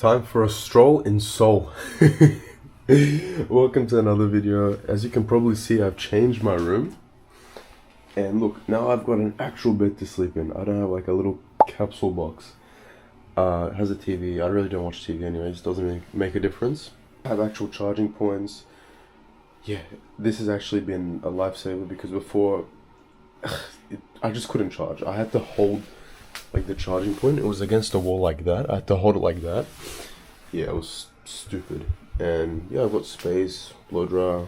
Time for a stroll in Seoul. Welcome to another video. As you can probably see, I've changed my room. And look, now I've got an actual bed to sleep in. I don't have like a little capsule box. It has a TV. I really don't watch TV anyways. Doesn't really make a difference. I have actual charging points. Yeah, this has actually been a lifesaver because before I just couldn't charge. I had to hold like the charging point. It was against the wall like that. I had to hold it like that. Yeah, it was stupid. And yeah, I've got space, blow dryer.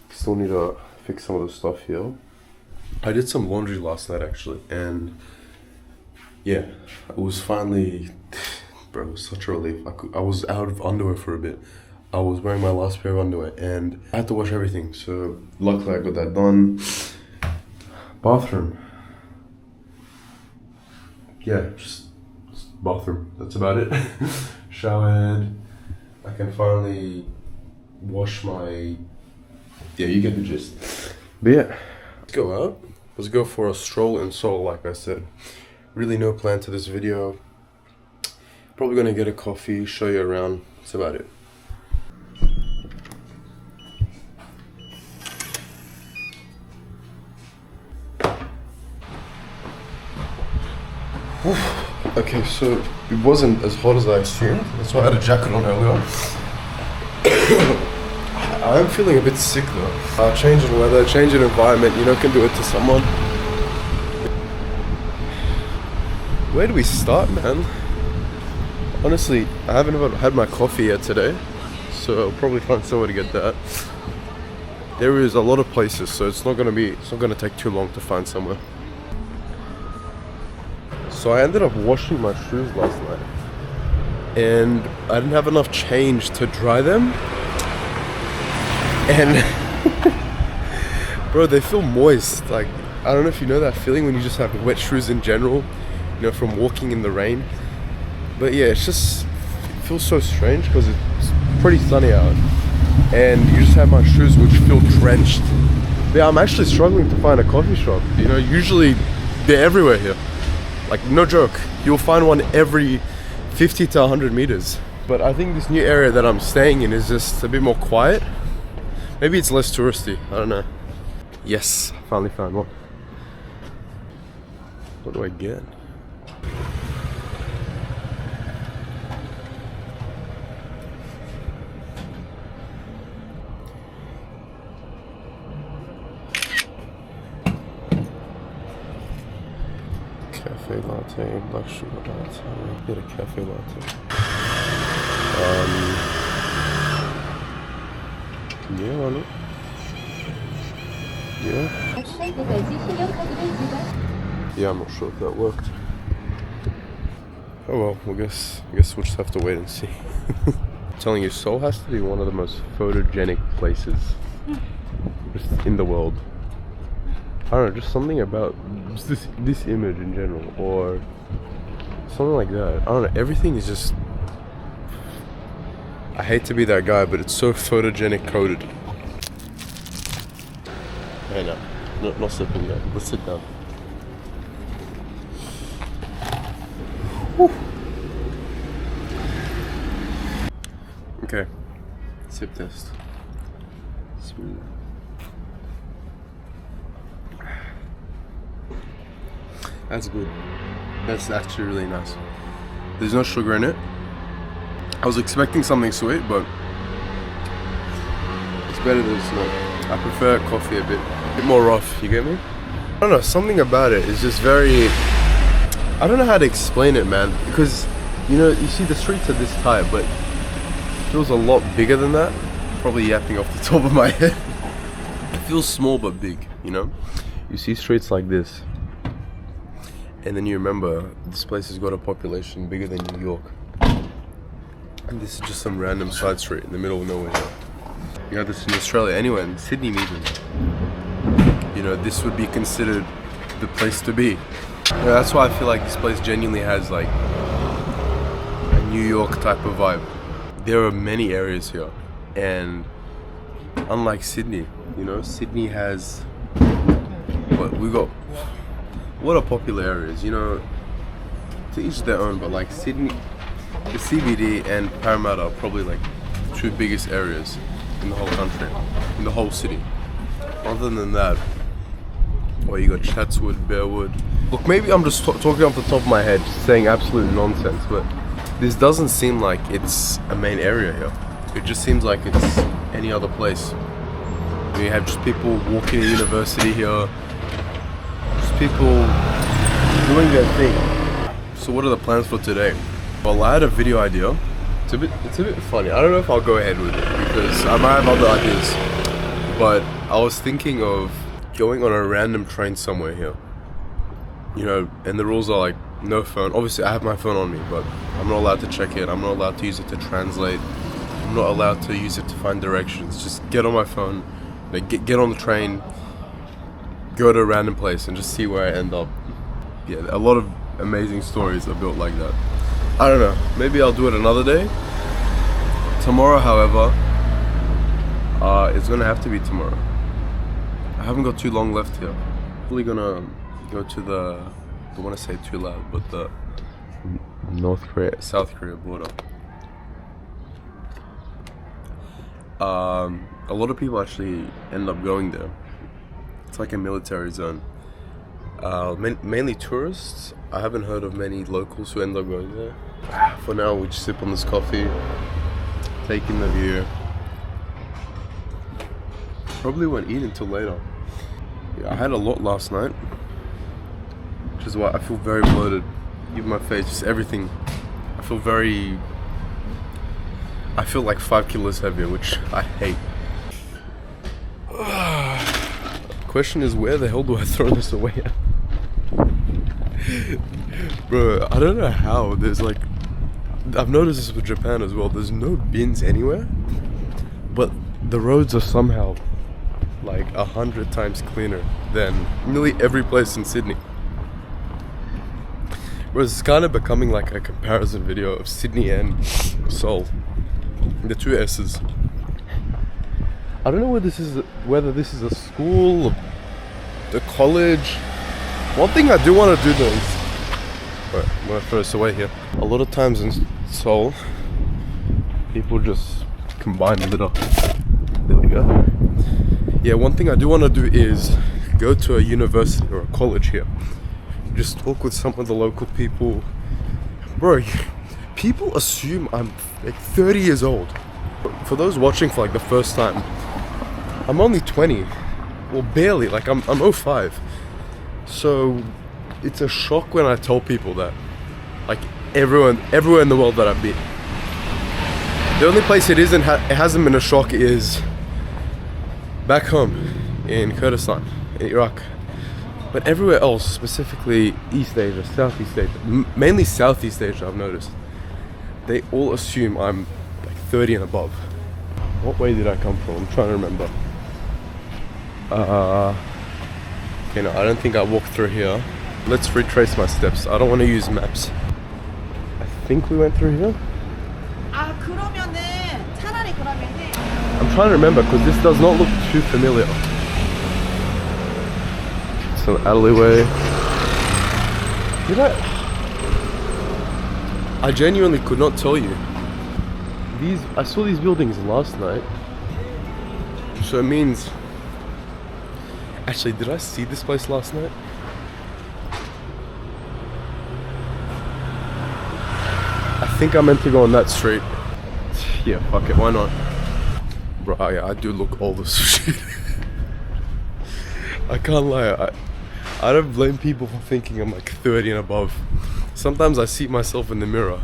Still need to fix some of the stuff here. I did some laundry last night actually, and yeah, it was finally, bro, it was such a relief. I was out of underwear for a bit. I was wearing my last pair of underwear and I had to wash everything. So luckily I got that done. Bathroom. Yeah, just bathroom. That's about it. Showered. I can finally wash my... Yeah, you get the gist. But yeah, let's go out. Let's go for a stroll in Seoul, like I said. Really no plan to this video. Probably gonna get a coffee, show you around. That's about it. Okay, so it wasn't as hot as I assumed. That's why I had a jacket on earlier. I am feeling a bit sick though. Change in weather, change in environment, you know, can do it to someone. Where do we start, man? Honestly, I haven't even had my coffee yet today, so I'll probably find somewhere to get that. There is a lot of places, so it's not gonna take too long to find somewhere. So I ended up washing my shoes last night and I didn't have enough change to dry them. And bro, they feel moist. Like, I don't know if you know that feeling when you just have wet shoes in general, you know, from walking in the rain. But yeah, it feels so strange because it's pretty sunny out and you just have my shoes which feel drenched. But yeah, I'm actually struggling to find a coffee shop. You know, usually they're everywhere here. Like, no joke, you'll find one every 50 to 100 meters. But I think this new area that I'm staying in is just a bit more quiet. Maybe it's less touristy, I don't know. Yes, finally found one. What do I get? Cafe latte, black sugar latte. Get a cafe latte. Yeah, why not? Yeah. Yeah, I'm not sure if that worked. Oh well, I guess we'll just have to wait and see. I'm telling you, Seoul has to be one of the most photogenic places just in the world. I don't know, just something about just this image in general, or something like that. I don't know, everything is just... I hate to be that guy, but it's so photogenic coded. Hey, no, not sipping yet. Let's sit down. Whew. Okay, sip test. Smooth. That's good. That's actually really nice. There's no sugar in it. I was expecting something sweet, but it's better than it's not. I prefer coffee a bit more rough, you get me? I don't know, something about it is just very... I don't know how to explain it, man, because, you know, you see the streets are this tight, but it feels a lot bigger than that. Probably yapping off the top of my head. It feels small but big, you know? You see streets like this, and then you remember this place has got a population bigger than New York. And this is just some random side street in the middle of nowhere. You have this in Australia, anywhere, in Sydney even. You know, this would be considered the place to be. Yeah, that's why I feel like this place genuinely has like a New York type of vibe. There are many areas here, and unlike Sydney, you know, Sydney has what are popular areas, you know, to each their own, but like Sydney the CBD and Parramatta are probably like two biggest areas in the whole country, in the whole city. Other than that, well, you got Chatswood, Bearwood. Look, maybe I'm just talking off the top of my head, saying absolute nonsense, but this doesn't seem like it's a main area here. It just seems like it's any other place. You have just people walking to university here, just people doing their thing. So what are the plans for today? Well, I had a video idea. It's a bit funny. I don't know if I'll go ahead with it because I might have other ideas. But I was thinking of going on a random train somewhere here. You know, and the rules are like no phone. Obviously, I have my phone on me, but I'm not allowed to check it. I'm not allowed to use it to translate. I'm not allowed to use it to find directions. Just get on my phone, like get on the train, go to a random place, and just see where I end up. Yeah, a lot of amazing stories are built like that. I don't know, maybe I'll do it another day. Tomorrow, however, it's gonna have to be tomorrow. I haven't got too long left here. Probably gonna go to the, I don't want to say too loud, but the South Korea border. A lot of people actually end up going there. It's like a military zone. Mainly tourists. I haven't heard of many locals who end up going there. For now, we just sip on this coffee, take in the view. Probably won't eat until later. Yeah, I had a lot last night, which is why I feel very bloated. Even my face, just everything. I feel like 5 kilos heavier, which I hate. Question is, where the hell do I throw this away at? Bro, I don't know how. There's like, I've noticed this with Japan as well. There's no bins anywhere, but the roads are somehow like 100 times cleaner than nearly every place in Sydney. Whereas it's kind of becoming like a comparison video of Sydney and Seoul, the two S's. I don't know whether this is a school or a college. One thing I do want to do though is, alright, I'm gonna throw this away here. A lot of times in Seoul, people just combine litter. There we go. Yeah, one thing I do want to do is go to a university or a college here. Just talk with some of the local people. Bro, people assume I'm like 30 years old. For those watching for like the first time, I'm only 20. Well, barely, like I'm 05. So it's a shock when I tell people that. Like everywhere in the world that I've been. The only place it hasn't been a shock is back home in Kurdistan, in Iraq. But everywhere else, specifically East Asia, Southeast Asia, mainly Southeast Asia, I've noticed, they all assume I'm like 30 and above. What way did I come from? I'm trying to remember. Okay, no, I don't think I walked through here. Let's retrace my steps. I don't want to use maps. I think we went through here. I'm trying to remember because this does not look too familiar. It's an alleyway. I genuinely could not tell you. I saw these buildings last night. So it means... Actually, did I see this place last night? I think I meant to go on that street. Yeah, fuck it, why not? Bro, yeah, I do look old as shit. I can't lie, I don't blame people for thinking I'm like 30 and above. Sometimes I see myself in the mirror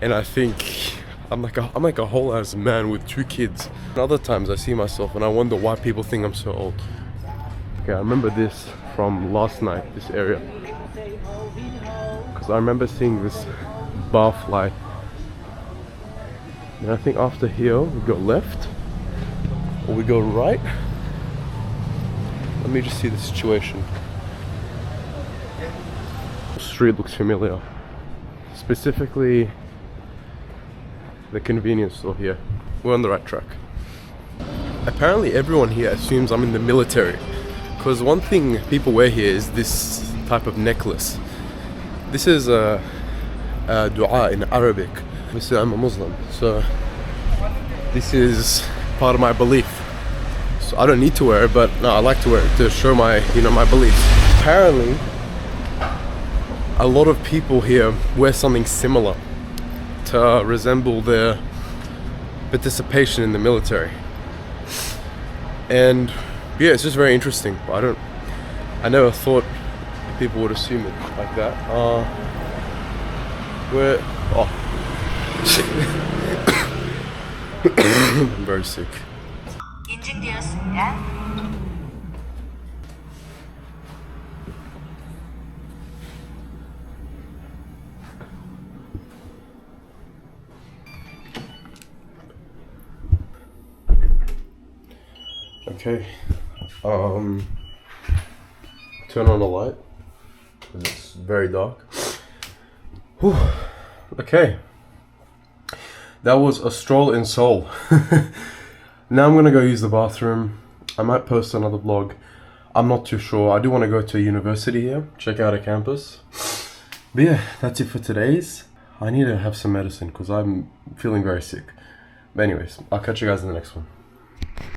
and I think I'm like a whole ass man with 2 kids. And other times I see myself and I wonder why people think I'm so old. Okay, I remember this from last night, this area. Because I remember seeing this barfly. And I think after here, we go left or we go right. Let me just see the situation. The street looks familiar. Specifically, the convenience store here. We're on the right track. Apparently everyone here assumes I'm in the military. Because one thing people wear here is this type of necklace. This is dua in Arabic. Obviously, I'm a Muslim, so this is part of my belief. So I don't need to wear it, but no, I like to wear it to show my, my beliefs. Apparently, a lot of people here wear something similar to resemble their participation in the military. And yeah, it's just very interesting. I never thought people would assume it like that. I'm very sick. 인증되었습니다. Okay. Turn on the light. It's very dark. Whew. Okay. That was a stroll in Seoul. Now I'm gonna go use the bathroom. I might post another vlog. I'm not too sure. I do want to go to a university here, check out a campus. But yeah, that's it for today's. I need to have some medicine because I'm feeling very sick. But anyways, I'll catch you guys in the next one.